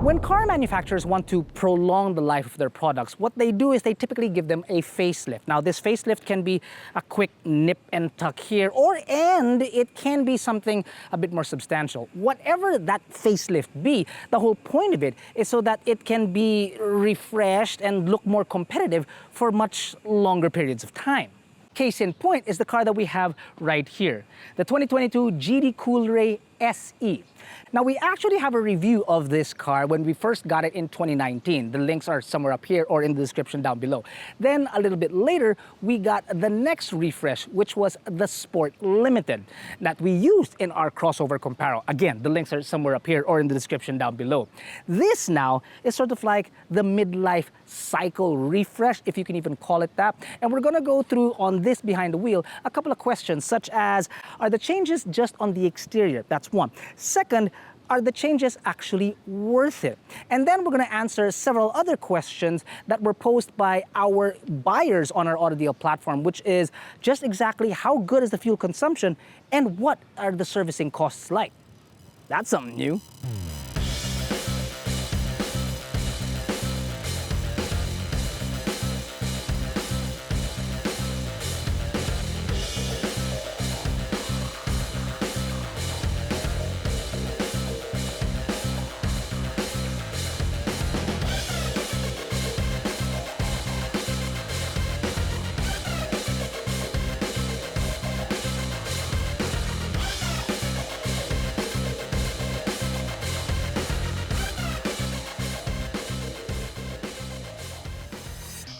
When car manufacturers want to prolong the life of their products, what they do is they typically give them a facelift. Now, this facelift can be a quick nip and tuck here, and it can be something a bit more substantial. Whatever that facelift be, the whole point of it is so that it can be refreshed and look more competitive for much longer periods of time. Case in point is the car that we have right here, the 2022 Geely Coolray SE. Now, we actually have a review of this car when we first got it in 2019. The links are somewhere up here or in the description down below. Then a little bit later, we got the next refresh, which was the Sport Limited that we used in our crossover comparo. Again, the links are somewhere up here or in the description down below. This now is sort of like the midlife cycle refresh, if you can even call it that. And we're gonna go through on this behind the wheel a couple of questions, such as, are the changes just on the exterior? That's one. Second, are the changes actually worth it? And then we're going to answer several other questions that were posed by our buyers on our AutoDeal platform, which is just exactly how good is the fuel consumption and what are the servicing costs like? That's something new.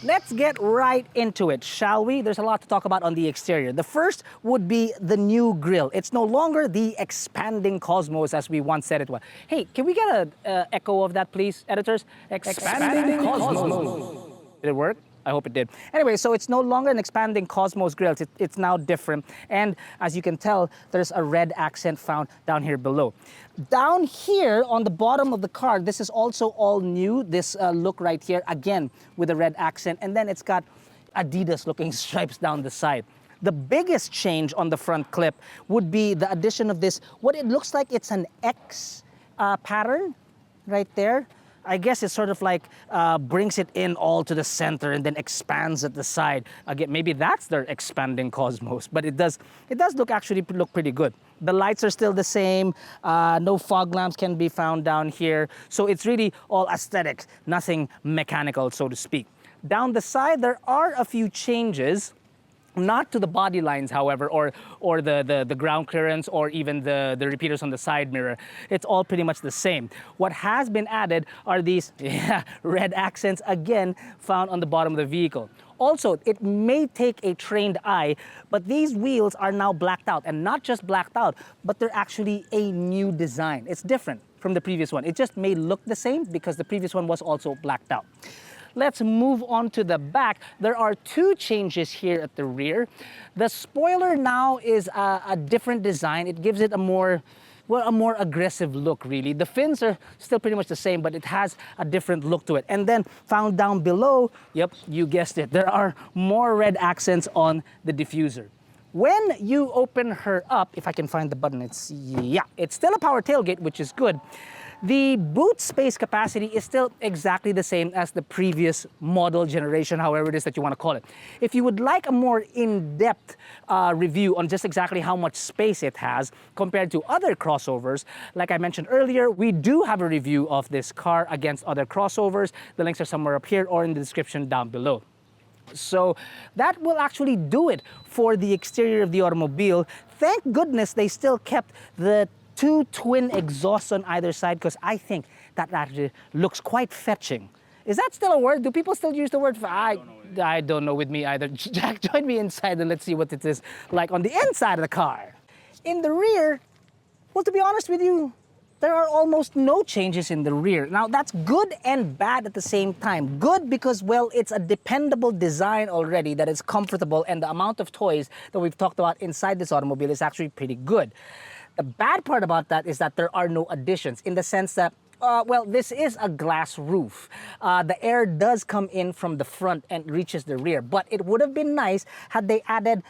Let's get right into it, shall we? There's a lot to talk about on the exterior. The first would be the new grille. It's no longer the expanding cosmos as we once said it was. Hey, can we get an echo of that, please, editors? Expanding cosmos. Did it work? I hope it did. Anyway, so it's no longer an expanding Cosmos grille. It's now different. And as you can tell, there's a red accent found down here below. Down here on the bottom of the car, this is also all new. This look right here, again, with a red accent. And then it's got Adidas looking stripes down the side. The biggest change on the front clip would be the addition of this, what it looks like it's an X pattern right there. I guess it sort of like brings it in all to the center and then expands at the side. Again, maybe that's their expanding cosmos, but it does actually look pretty good. The lights are still the same. No fog lamps can be found down here. So it's really all aesthetic, nothing mechanical, so to speak. Down the side, there are a few changes. Not to the body lines, however, or the ground clearance or even the repeaters on the side mirror. It's all pretty much the same. What has been added are these red accents, again, found on the bottom of the vehicle. Also, it may take a trained eye, but these wheels are now blacked out. And not just blacked out, but they're actually a new design. It's different from the previous one. It just may look the same because the previous one was also blacked out. Let's move on to the back. There are two changes here at the rear. The spoiler now is a different design. It gives it a more aggressive look, really. The fins are still pretty much the same, but it has a different look to it. And then found down below, yep, you guessed it, there are more red accents on the diffuser. When you open her up, if I can find the button, it's still a power tailgate, which is good. The boot space capacity is still exactly the same as the previous model generation, however it is that you want to call it. If you would like a more in-depth review on just exactly how much space it has compared to other crossovers, like I mentioned earlier, we do have a review of this car against other crossovers. The links are somewhere up here or in the description down below. So that will actually do it for the exterior of the automobile. Thank goodness they still kept the two twin exhausts on either side, because I think that actually looks quite fetching. Is that still a word? Do people still use the word? I don't know with me either. Jack, join me inside and let's see what it is like on the inside of the car. In the rear, well, to be honest with you, there are almost no changes in the rear. Now, that's good and bad at the same time. Good because, well, it's a dependable design already that is comfortable, and the amount of toys that we've talked about inside this automobile is actually pretty good. The bad part about that is that there are no additions, in the sense that, well, this is a glass roof. The air does come in from the front and reaches the rear, but it would have been nice had they added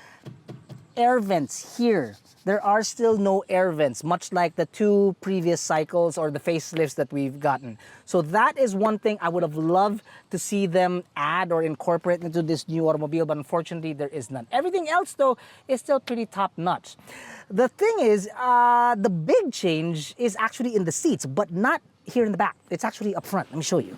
air vents here. There are still no air vents, much like the 2 previous cycles or the facelifts that we've gotten. So that is one thing I would have loved to see them add or incorporate into this new automobile, but unfortunately there is none. Everything else though is still pretty top notch. The thing is, the big change is actually in the seats, but not here in the back. It's actually up front. Let me show you.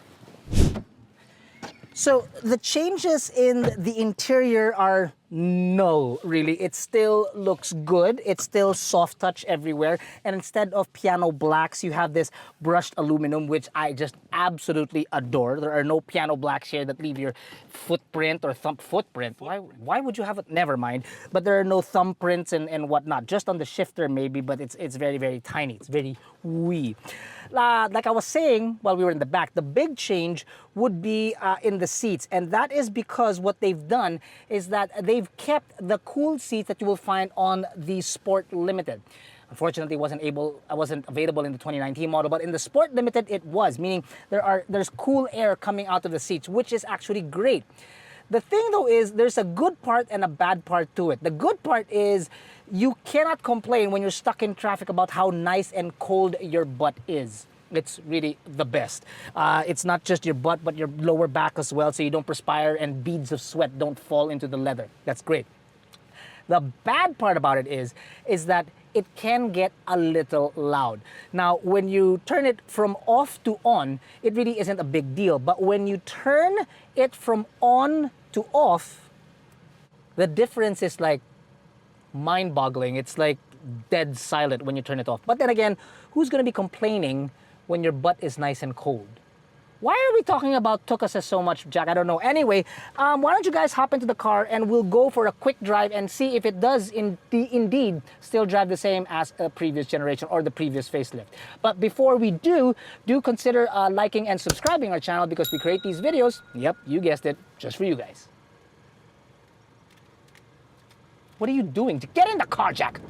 So the changes in the interior are no, really. It still looks good. It's still soft touch everywhere. And instead of piano blacks, you have this brushed aluminum, which I just absolutely adore. There are no piano blacks here that leave your footprint or footprint. Why would you have it? Never mind. But there are no thumbprints and whatnot. Just on the shifter maybe, but it's very, very tiny. It's very wee. Like I was saying while we were in the back, the big change would be in the seats. And that is because what they've done is that they've kept the cool seats that you will find on the Sport Limited. Unfortunately, it wasn't available in the 2019 model, but in the Sport Limited it was, meaning there's cool air coming out of the seats, which is actually great. The thing though is there's a good part and a bad part to it. The good part is you cannot complain when you're stuck in traffic about how nice and cold your butt is. It's really the best. It's not just your butt, but your lower back as well, so you don't perspire and beads of sweat don't fall into the leather. That's great. The bad part about it is that it can get a little loud. Now, when you turn it from off to on, it really isn't a big deal. But when you turn it from on to off, the difference is like mind-boggling. It's like dead silent when you turn it off. But then again, who's going to be complaining when your butt is nice and cold? Why are we talking about Tucases so much, Jack? I don't know. Anyway, why don't you guys hop into the car and we'll go for a quick drive and see if it does indeed still drive the same as a previous generation or the previous facelift. But before we do consider liking and subscribing our channel because we create these videos, yep, you guessed it, just for you guys. What are you doing? Get in the car, Jack!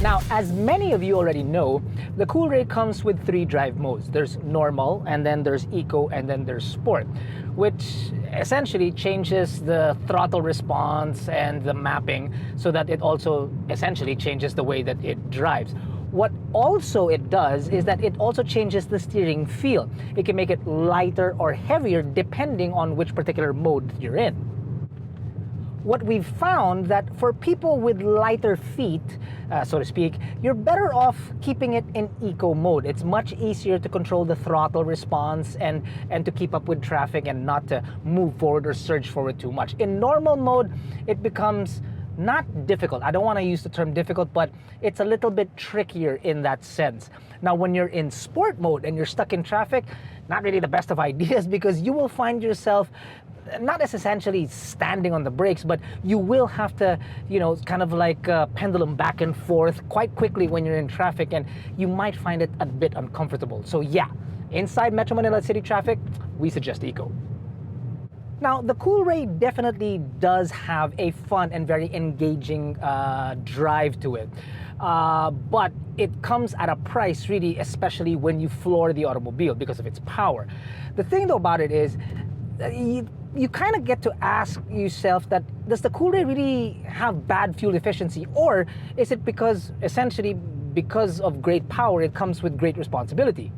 Now, as many of you already know, the Coolray comes with 3 drive modes. There's normal, and then there's eco, and then there's sport, which essentially changes the throttle response and the mapping so that it also essentially changes the way that it drives. What also it does is that it also changes the steering feel. It can make it lighter or heavier depending on which particular mode you're in. What we've found that for people with lighter feet, so to speak, you're better off keeping it in eco mode. It's much easier to control the throttle response and to keep up with traffic and not to move forward or surge forward too much. In normal mode, it becomes not difficult. I don't want to use the term difficult, but it's a little bit trickier in that sense. Now, when you're in sport mode and you're stuck in traffic, not really the best of ideas because you will find yourself not as essentially standing on the brakes, but you will have to, kind of like pendulum back and forth quite quickly when you're in traffic, and you might find it a bit uncomfortable. So yeah, inside Metro Manila city traffic, we suggest eco. Now, the Coolray definitely does have a fun and very engaging drive to it. But it comes at a price, really, especially when you floor the automobile because of its power. The thing though about it is, you kind of get to ask yourself that, does the Coolray really have bad fuel efficiency? Or is it essentially because of great power, it comes with great responsibility?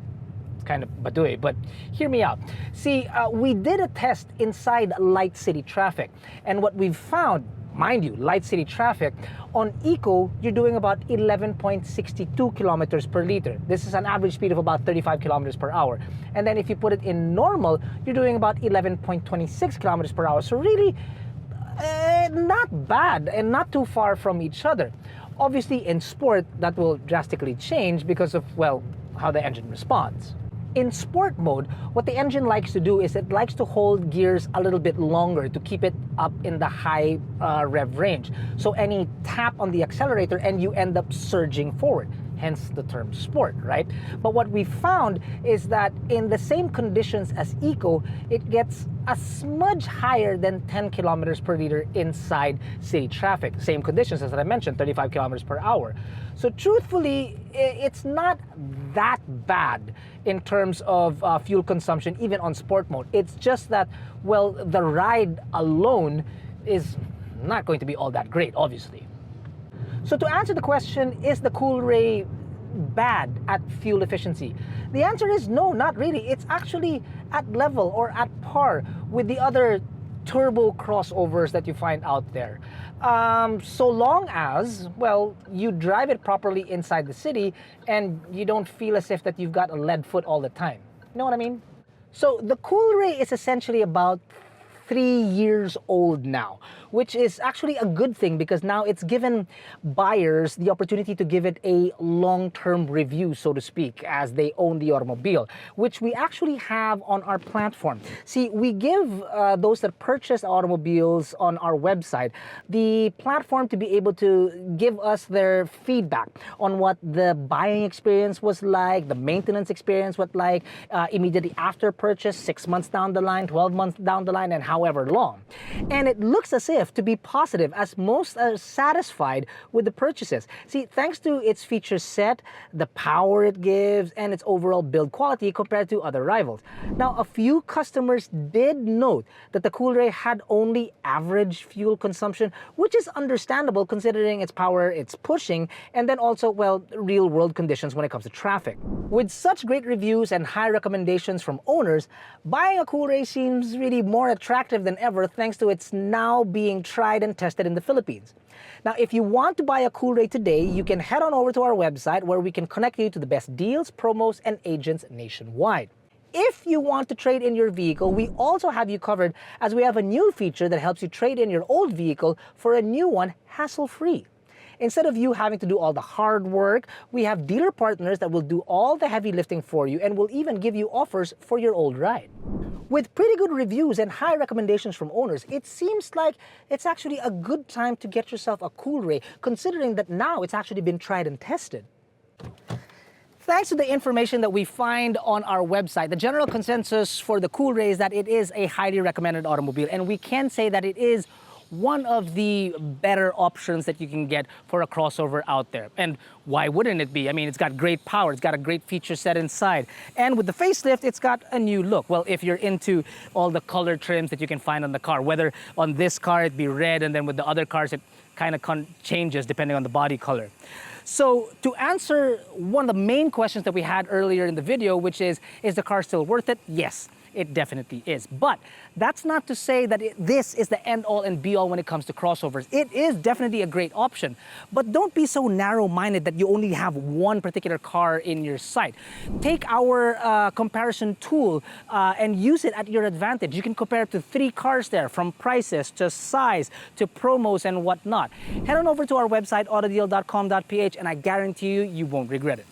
It's kind of badui, but hear me out. See, we did a test inside light city traffic. And what we've found, mind you, light city traffic, on eco, you're doing about 11.62 kilometers per liter. This is an average speed of about 35 kilometers per hour. And then if you put it in normal, you're doing about 11.26 kilometers per hour. So really, not bad and not too far from each other. Obviously, in sport, that will drastically change because of, well, how the engine responds. In sport mode, what the engine likes to do is it likes to hold gears a little bit longer to keep it up in the high rev range. So any tap on the accelerator and you end up surging forward. hence the term sport, right? But what we found is that in the same conditions as Eco, it gets a smudge higher than 10 kilometers per liter inside city traffic. Same conditions as I mentioned, 35 kilometers per hour. So truthfully, it's not that bad in terms of fuel consumption, even on sport mode. It's just that, well, the ride alone is not going to be all that great, obviously. So to answer the question, is the Coolray bad at fuel efficiency? The answer is no, not really. It's actually at level or at par with the other turbo crossovers that you find out there. So long as, well, you drive it properly inside the city and you don't feel as if that you've got a lead foot all the time. You know what I mean? So the Coolray is essentially about 3 years old now, which is actually a good thing because now it's given buyers the opportunity to give it a long-term review, so to speak, as they own the automobile, which we actually have on our platform. See, we give those that purchase automobiles on our website the platform to be able to give us their feedback on what the buying experience was like, the maintenance experience was like, immediately after purchase, 6 months down the line, 12 months down the line, and however long. And it looks as if to be positive, as most are satisfied with the purchases. See, thanks to its feature set, the power it gives, and its overall build quality compared to other rivals. Now, a few customers did note that the Coolray had only average fuel consumption, which is understandable considering its power it's pushing, and then also, well, real world conditions when it comes to traffic. With such great reviews and high recommendations from owners, buying a Coolray seems really more attractive than ever thanks to its now being tried and tested in the Philippines. Now, if you want to buy a Coolray today, you can head on over to our website where we can connect you to the best deals, promos, and agents nationwide. If you want to trade in your vehicle, we also have you covered as we have a new feature that helps you trade in your old vehicle for a new one hassle-free. Instead of you having to do all the hard work, we have dealer partners that will do all the heavy lifting for you and will even give you offers for your old ride. With pretty good reviews and high recommendations from owners, it seems like it's actually a good time to get yourself a Coolray, considering that now it's actually been tried and tested. Thanks to the information that we find on our website, the general consensus for the Coolray is that it is a highly recommended automobile, and we can say that it is one of the better options that you can get for a crossover out there. And why wouldn't it be? I mean, it's got great power, it's got a great feature set inside. And with the facelift, it's got a new look. Well, if you're into all the color trims that you can find on the car, whether on this car it'd be red, and then with the other cars it kind of changes depending on the body color. So to answer one of the main questions that we had earlier in the video, which is the car still worth it? Yes. It definitely is. But that's not to say that this is the end-all and be-all when it comes to crossovers. It is definitely a great option. But don't be so narrow-minded that you only have one particular car in your sight. Take our comparison tool and use it at your advantage. You can compare it to 3 cars there, from prices to size to promos and whatnot. Head on over to our website, AutoDeal.com.ph, and I guarantee you, you won't regret it.